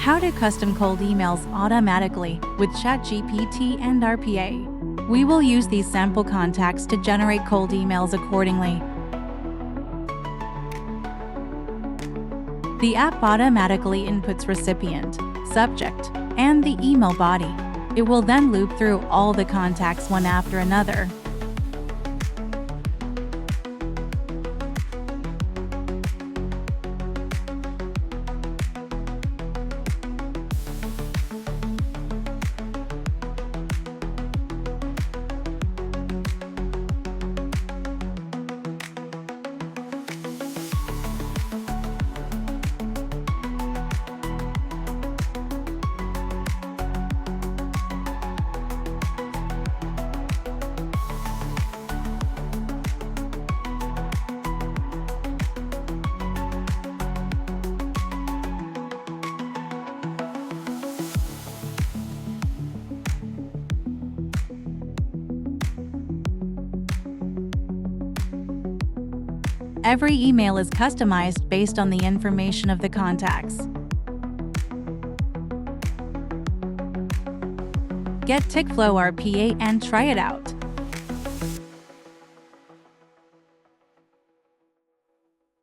How to custom cold emails automatically with ChatGPT and RPA. We will use these sample contacts to generate cold emails accordingly. The app automatically inputs recipient, subject, and the email body. It will then loop through all the contacts one after another. Every email is customized based on the information of the contacts. Get Tikflow RPA and try it out.